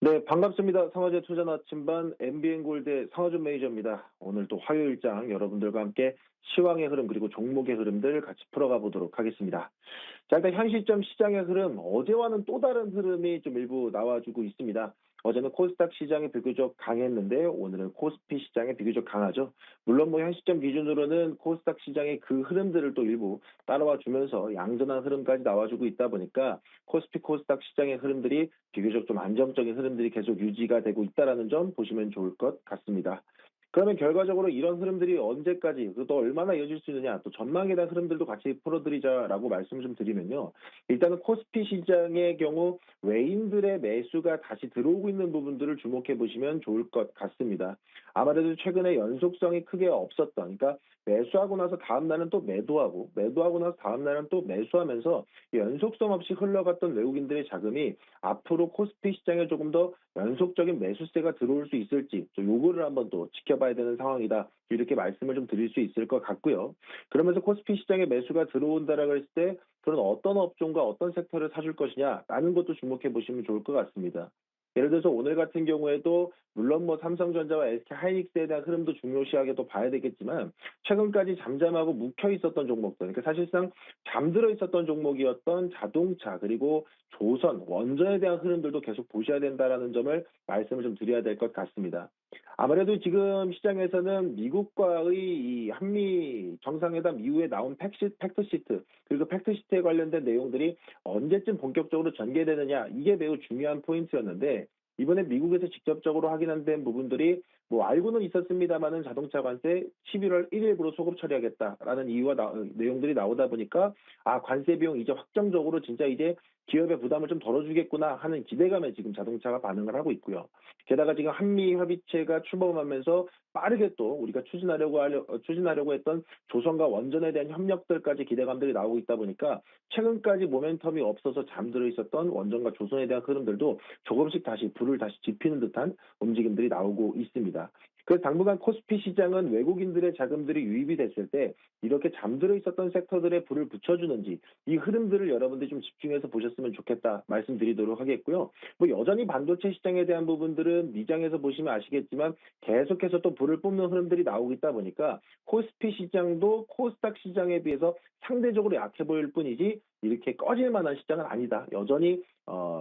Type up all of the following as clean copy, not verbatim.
네, 반갑습니다. 상화제 투자 나침반 MBN골드의 상화준 매니저입니다. 오늘 또 화요일장 여러분들과 함께 시황의 흐름 그리고 종목의 흐름들 같이 풀어가 보도록 하겠습니다. 자, 일단 현 시점 시장의 흐름, 어제와는 또 다른 흐름이 좀 일부 나와주고 있습니다. 어제는 코스닥 시장이 비교적 강했는데 오늘은 코스피 시장이 비교적 강하죠. 물론 뭐 현 시점 기준으로는 코스닥 시장의 그 흐름들을 또 일부 따라와 주면서 양전한 흐름까지 나와주고 있다 보니까 코스피 코스닥 시장의 흐름들이 비교적 좀 안정적인 흐름들이 계속 유지가 되고 있다는 점 보시면 좋을 것 같습니다. 그러면 결과적으로 이런 흐름들이 언제까지, 그리고 또 얼마나 이어질 수 있느냐, 또 전망에 대한 흐름들도 같이 풀어드리자라고 말씀을 좀 드리면요. 일단은 코스피 시장의 경우 외인들의 매수가 다시 들어오고 있는 부분들을 주목해 보시면 좋을 것 같습니다. 아무래도 최근에 연속성이 크게 없었던, 그러니까 매수하고 나서 다음 날은 또 매도하고, 매도하고 나서 다음 날은 또 매수하면서 연속성 없이 흘러갔던 외국인들의 자금이 앞으로 코스피 시장에 조금 더 연속적인 매수세가 들어올 수 있을지, 요거를 한번 또 지켜봐야 되는 상황이다. 이렇게 말씀을 좀 드릴 수 있을 것 같고요. 그러면서 코스피 시장에 매수가 들어온다라고 했을 때 그런 어떤 업종과 어떤 섹터를 사줄 것이냐라는 것도 주목해 보시면 좋을 것 같습니다. 예를 들어서 오늘 같은 경우에도 물론 뭐 삼성전자와 SK 하이닉스에 대한 흐름도 중요시하게 또 봐야 되겠지만 최근까지 잠잠하고 묵혀 있었던 종목들, 그러니까 사실상 잠들어 있었던 종목이었던 자동차 그리고 조선, 원전에 대한 흐름들도 계속 보셔야 된다라는 점을 말씀을 좀 드려야 될 것 같습니다. 아무래도 지금 시장에서는 미국과의 이 한미 정상회담 이후에 나온 팩트시트, 그리고 팩트시트에 관련된 내용들이 언제쯤 본격적으로 전개되느냐, 이게 매우 중요한 포인트였는데, 이번에 미국에서 직접적으로 확인된 부분들이 뭐 알고는 있었습니다만은 자동차 관세 11월 1일부로 소급 처리하겠다라는 이유와 내용들이 나오다 보니까 관세 비용 이제 확정적으로 진짜 이제 기업의 부담을 좀 덜어주겠구나 하는 기대감에 지금 자동차가 반응을 하고 있고요. 게다가 지금 한미 협의체가 출범하면서 빠르게 또 우리가 추진하려고 했던 조선과 원전에 대한 협력들까지 기대감들이 나오고 있다 보니까 최근까지 모멘텀이 없어서 잠들어 있었던 원전과 조선에 대한 흐름들도 조금씩 불을 다시 지피는 듯한 움직임들이 나오고 있습니다. 그래서 당분간 코스피 시장은 외국인들의 자금들이 유입이 됐을 때 이렇게 잠들어 있었던 섹터들에 불을 붙여주는지 이 흐름들을 여러분들이 좀 집중해서 보셨으면 좋겠다 말씀드리도록 하겠고요. 뭐 여전히 반도체 시장에 대한 부분들은 미장에서 보시면 아시겠지만 계속해서 또 불을 뿜는 흐름들이 나오고 있다 보니까 코스피 시장도 코스닥 시장에 비해서 상대적으로 약해 보일 뿐이지 이렇게 꺼질 만한 시장은 아니다. 여전히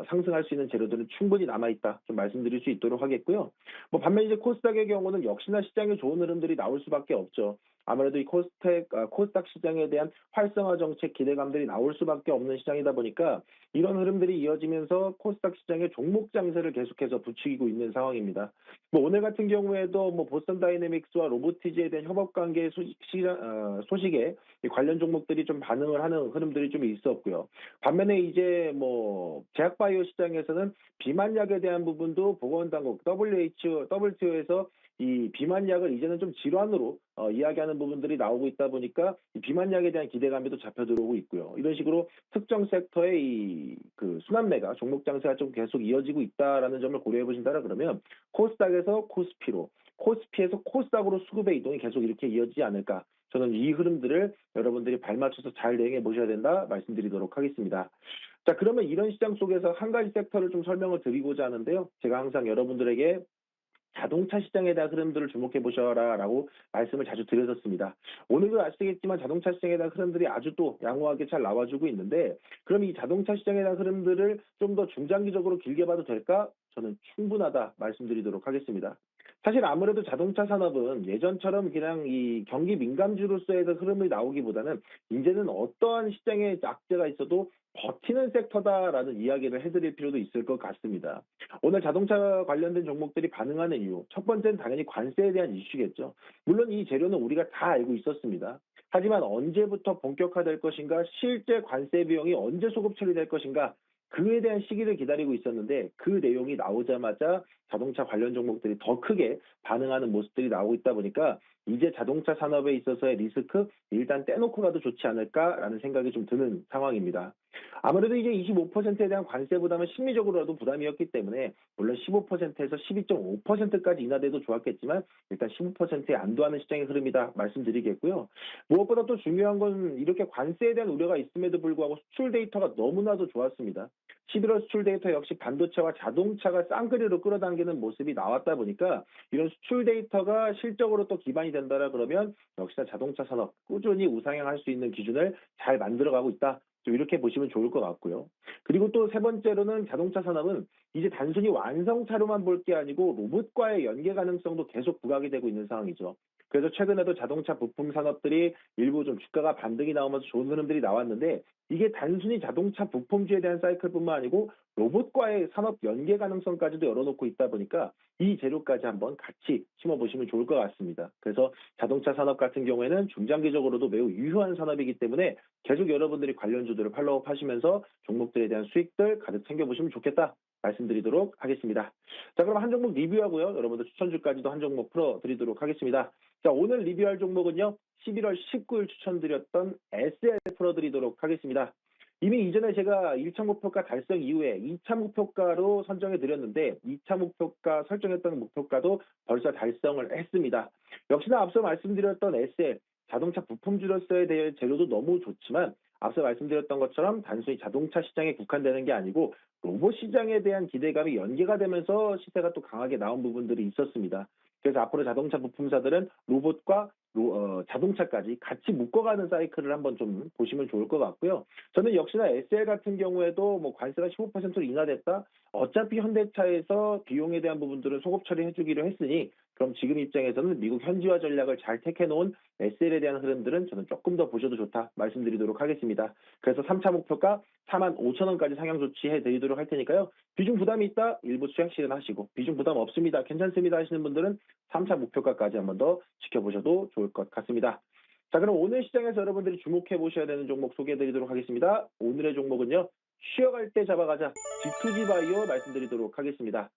상승할 수 있는 재료들은 충분히 남아있다. 좀 말씀드릴 수 있도록 하겠고요. 뭐 반면 이제 코스닥의 경우는 역시나 시장에 좋은 흐름들이 나올 수밖에 없죠. 아무래도 이 코스닥 시장에 대한 활성화 정책 기대감들이 나올 수밖에 없는 시장이다 보니까 이런 흐름들이 이어지면서 코스닥 시장의 종목 장세를 계속해서 부추기고 있는 상황입니다. 뭐 오늘 같은 경우에도 뭐 보스턴 다이내믹스와 로보티즈에 대한 협업 관계 소식에 관련 종목들이 좀 반응을 하는 흐름들이 좀 있었고요. 반면에 이제 뭐 제약바이오 시장에서는 비만약에 대한 부분도 보건당국 WTO에서 이 비만약을 이제는 좀 질환으로 이야기하는 부분들이 나오고 있다 보니까 이 비만약에 대한 기대감이 또 잡혀 들어오고 있고요. 이런 식으로 특정 섹터의 이 그 순환매가 종목 장세가 좀 계속 이어지고 있다라는 점을 고려해 보신다라 그러면 코스닥에서 코스피로, 코스피에서 코스닥으로 수급의 이동이 계속 이렇게 이어지지 않을까. 저는 이 흐름들을 여러분들이 발맞춰서 잘 대응해 보셔야 된다 말씀드리도록 하겠습니다. 자, 그러면 이런 시장 속에서 한 가지 섹터를 좀 설명을 드리고자 하는데요. 제가 항상 여러분들에게 자동차 시장에 대한 흐름들을 주목해 보셔라라고 말씀을 자주 드렸었습니다. 오늘도 아시겠지만 자동차 시장에 대한 흐름들이 아주 또 양호하게 잘 나와주고 있는데 그럼 이 자동차 시장에 대한 흐름들을 좀 더 중장기적으로 길게 봐도 될까? 저는 충분하다 말씀드리도록 하겠습니다. 사실 아무래도 자동차 산업은 예전처럼 그냥 이 경기 민감주로서의 흐름이 나오기보다는 이제는 어떠한 시장의 악재가 있어도 버티는 섹터다라는 이야기를 해드릴 필요도 있을 것 같습니다. 오늘 자동차 관련된 종목들이 반응하는 이유, 첫 번째는 당연히 관세에 대한 이슈겠죠. 물론 이 재료는 우리가 다 알고 있었습니다. 하지만 언제부터 본격화될 것인가, 실제 관세 비용이 언제 소급 처리될 것인가, 그에 대한 시기를 기다리고 있었는데 그 내용이 나오자마자 자동차 관련 종목들이 더 크게 반응하는 모습들이 나오고 있다 보니까 이제 자동차 산업에 있어서의 리스크 일단 떼놓고 가도 좋지 않을까라는 생각이 좀 드는 상황입니다. 아무래도 이게 25%에 대한 관세 부담은 심리적으로라도 부담이었기 때문에 물론 15%에서 12.5%까지 인하돼도 좋았겠지만 일단 15%에 안도하는 시장의 흐름이다 말씀드리겠고요. 무엇보다 또 중요한 건 이렇게 관세에 대한 우려가 있음에도 불구하고 수출 데이터가 너무나도 좋았습니다. 11월 수출 데이터 역시 반도체와 자동차가 쌍끌이로 끌어당기는 모습이 나왔다 보니까 이런 수출 데이터가 실적으로 또 기반이 된다라 그러면 역시나 자동차 산업 꾸준히 우상향할 수 있는 기준을 잘 만들어가고 있다. 좀 이렇게 보시면 좋을 것 같고요. 그리고 또 세 번째로는 자동차 산업은 이제 단순히 완성차로만 볼 게 아니고 로봇과의 연계 가능성도 계속 부각이 되고 있는 상황이죠. 그래서 최근에도 자동차 부품 산업들이 일부 좀 주가가 반등이 나오면서 좋은 흐름들이 나왔는데 이게 단순히 자동차 부품주에 대한 사이클뿐만 아니고 로봇과의 산업 연계 가능성까지도 열어놓고 있다 보니까 이 재료까지 한번 같이 심어보시면 좋을 것 같습니다. 그래서 자동차 산업 같은 경우에는 중장기적으로도 매우 유효한 산업이기 때문에 계속 여러분들이 관련주들을 팔로우 하시면서 종목들에 대한 수익들 가득 챙겨보시면 좋겠다 말씀드리도록 하겠습니다. 자, 그럼 한 종목 리뷰하고요. 여러분들 추천주까지도 한 종목 풀어드리도록 하겠습니다. 자, 오늘 리뷰할 종목은요. 11월 19일 추천드렸던 SL 풀어드리도록 하겠습니다. 이미 이전에 제가 1차 목표가 달성 이후에 2차 목표가로 선정해 드렸는데 2차 목표가 설정했던 목표가도 벌써 달성을 했습니다. 역시나 앞서 말씀드렸던 SL 자동차 부품주로서에 대한 재료도 너무 좋지만 앞서 말씀드렸던 것처럼 단순히 자동차 시장에 국한되는 게 아니고 로봇 시장에 대한 기대감이 연계가 되면서 시세가 또 강하게 나온 부분들이 있었습니다. 그래서 앞으로 자동차 부품사들은 로봇과 자동차까지 같이 묶어가는 사이클을 한번 좀 보시면 좋을 것 같고요. 저는 역시나 SL 같은 경우에도 뭐 관세가 15%로 인하됐다. 어차피 현대차에서 비용에 대한 부분들은 소급 처리해주기로 했으니 그럼 지금 입장에서는 미국 현지화 전략을 잘 택해놓은 SL에 대한 흐름들은 저는 조금 더 보셔도 좋다 말씀드리도록 하겠습니다. 그래서 3차 목표가 45,000원까지 상향 조치해드리도록 할 테니까요. 비중 부담이 있다 일부 수익 실현하시고 비중 부담 없습니다 괜찮습니다 하시는 분들은 3차 목표가까지 한번 더 지켜보셔도 좋을 것 같습니다. 자, 그럼 오늘 시장에서 여러분들이 주목해 보셔야 되는 종목 소개해 드리도록 하겠습니다. 오늘의 종목은요. 쉬어갈 때 잡아가자 G2G 바이오 말씀드리도록 하겠습니다.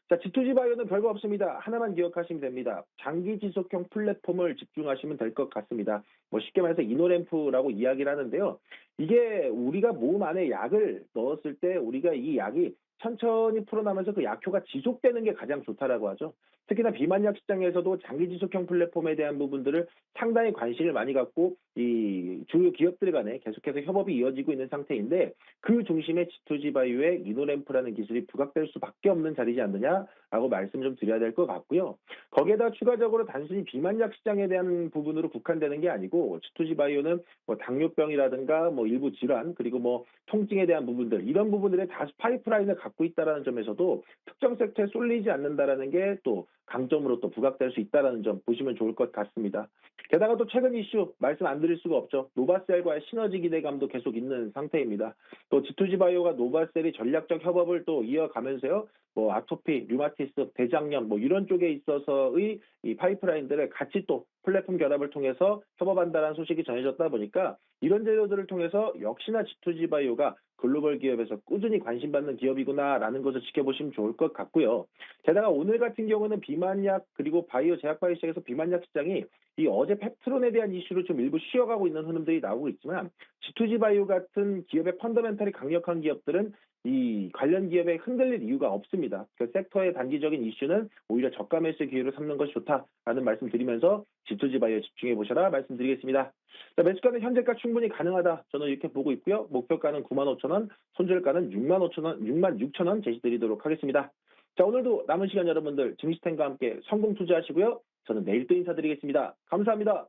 자, G2G 바이오는 별거 없습니다. 하나만 기억하시면 됩니다. 장기 지속형 플랫폼을 집중하시면 될 것 같습니다. 뭐 쉽게 말해서 이노램프라고 이야기를 하는데요. 이게 우리가 몸 안에 약을 넣었을 때 우리가 이 약이 천천히 풀어나면서 그 약효가 지속되는 게 가장 좋다라고 하죠. 특히나 비만약 시장에서도 장기 지속형 플랫폼에 대한 부분들을 상당히 관심을 많이 갖고 이 주요 기업들 간에 계속해서 협업이 이어지고 있는 상태인데 그 중심에 G2G 바이오의 이노램프라는 기술이 부각될 수밖에 없는 자리지 않느냐라고 말씀 좀 드려야 될 것 같고요. 거기에다 추가적으로 단순히 비만약 시장에 대한 부분으로 국한되는 게 아니고 G2G 바이오는 뭐 당뇨병이라든가 뭐 일부 질환 그리고 뭐 통증에 대한 부분들 이런 부분들에 다수 파이프라인을 갖고 있다라는 점에서도 특정 섹터에 쏠리지 않는다라는 게 또 강점으로 또 부각될 수 있다라는 점 보시면 좋을 것 같습니다. 게다가 또 최근 이슈 말씀 안 드릴 수가 없죠. 노바셀과의 시너지 기대감도 계속 있는 상태입니다. 또 G2G 바이오가 노바셀이 전략적 협업을 또 이어가면서요. 뭐 아토피, 류마티스, 대장염 뭐 이런 쪽에 있어서의 이 파이프라인들을 같이 또 플랫폼 결합을 통해서 협업한다는 소식이 전해졌다 보니까 이런 재료들을 통해서 역시나 G2G 바이오가 글로벌 기업에서 꾸준히 관심받는 기업이구나라는 것을 지켜보시면 좋을 것 같고요. 게다가 오늘 같은 경우는 비만약 그리고 바이오 제약바이오 시장에서 비만약 시장이 이 어제 펩트론에 대한 이슈로 좀 일부 쉬어가고 있는 흐름들이 나오고 있지만 G2G 바이오 같은 기업의 펀더멘탈이 강력한 기업들은 이 관련 기업에 흔들릴 이유가 없습니다. 그 섹터의 단기적인 이슈는 오히려 저가 매수 기회로 삼는 것이 좋다라는 말씀 드리면서 G2G 바이오에 집중해 보셔라 말씀드리겠습니다. 자, 매수가는 현재가 충분히 가능하다. 저는 이렇게 보고 있고요. 목표가는 95,000원, 손절가는 65,000원, 66,000원 제시드리도록 하겠습니다. 자, 오늘도 남은 시간 여러분들 증시템과 함께 성공 투자하시고요. 저는 내일 또 인사드리겠습니다. 감사합니다.